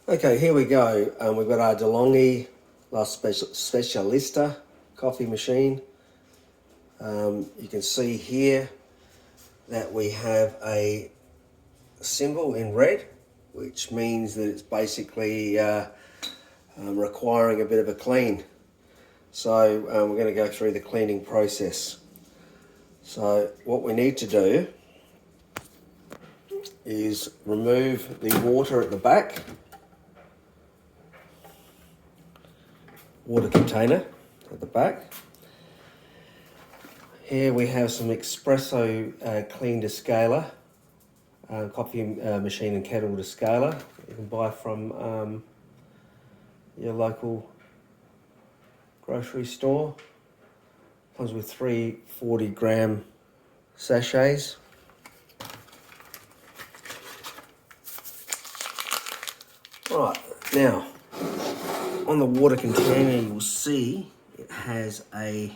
Okay, here we go. We've got our Delonghi La Specialista coffee machine. You can see here that we have a symbol in red, which means that it's basically requiring a bit of a clean. So we're going to go through the cleaning process. So what we need to do is remove the water at the back, water container at the back. Here we have some espresso clean descaler, coffee machine and kettle descaler. You can buy from your local grocery store. Comes with 3 40-gram sachets. Right, now on the water container you will see it has a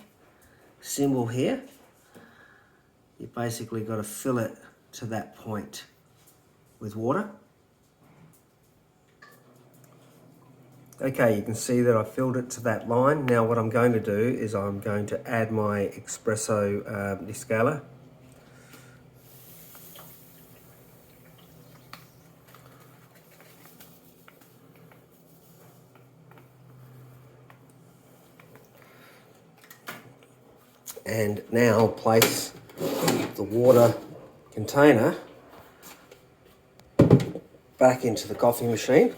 symbol here. You basically got to fill it to that point with water. Okay, you can see that I filled it to that line. Now what I'm going to do is I'm going to add my espresso descaler. And now place the water container back into the coffee machine.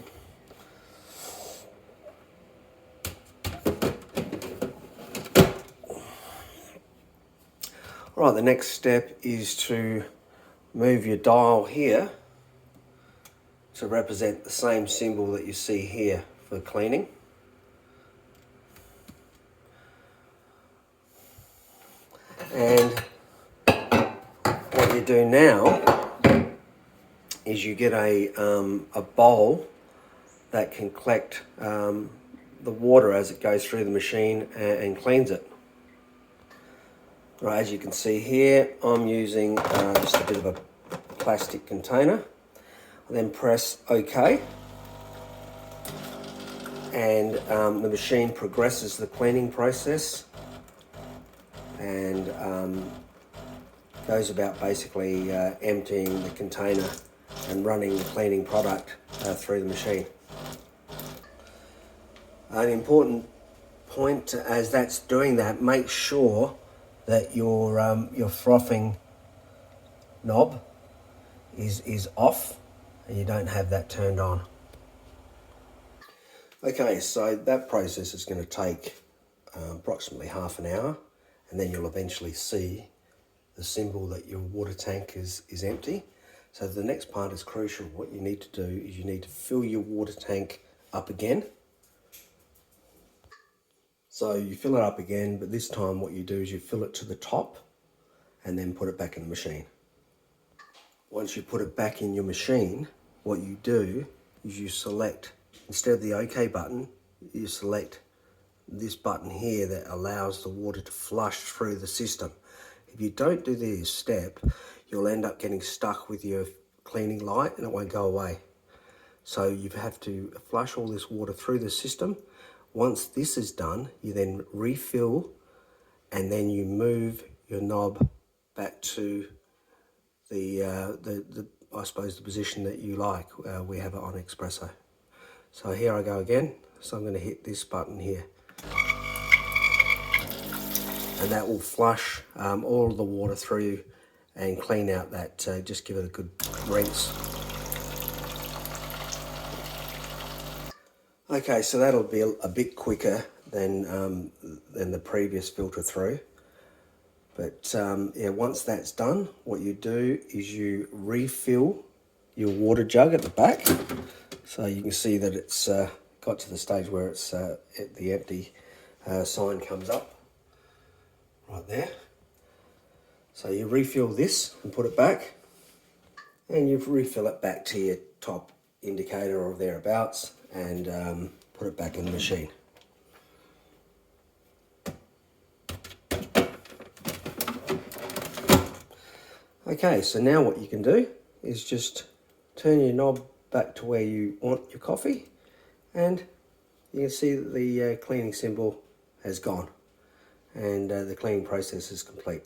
Right, the next step is to move your dial here to represent the same symbol that you see here for cleaning. And what you do now is you get a bowl that can collect the water as it goes through the machine and cleans it. Right, as you can see here, I'm using just a bit of a plastic container. I then press OK, and the machine progresses the cleaning process and goes about basically emptying the container and running the cleaning product through the machine. An important point as that's doing that, make sure that your frothing knob is off and you don't have that turned on. Okay, so that process is going to take approximately half an hour, and then you'll eventually see the symbol that your water tank is empty. So the next part is crucial. What you need to do is you need to fill your water tank up again. So you fill it up again, but this time what you do is you fill it to the top and then put it back in the machine. Once you put it back in your machine, what you do is you select, instead of the OK button, you select this button here that allows the water to flush through the system. If you don't do this step, you'll end up getting stuck with your cleaning light and it won't go away. So you have to flush all this water through the system. Once this is done, you then refill and then you move your knob back to the I suppose the position that you like. We have it on espresso. So here I go again. So I'm going to hit this button here. And that will flush all of the water through and clean out that, just give it a good rinse. Okay, so that'll be a bit quicker than the previous filter through. But yeah, once that's done, what you do is you refill your water jug at the back. So you can see that it's got to the stage where it's the empty sign comes up right there. So you refill this and put it back, and you refill it back to your top indicator or thereabouts, and put it back in the machine. Okay, so now what you can do is just turn your knob back to where you want your coffee, and you can see that the cleaning symbol has gone, and the cleaning process is complete.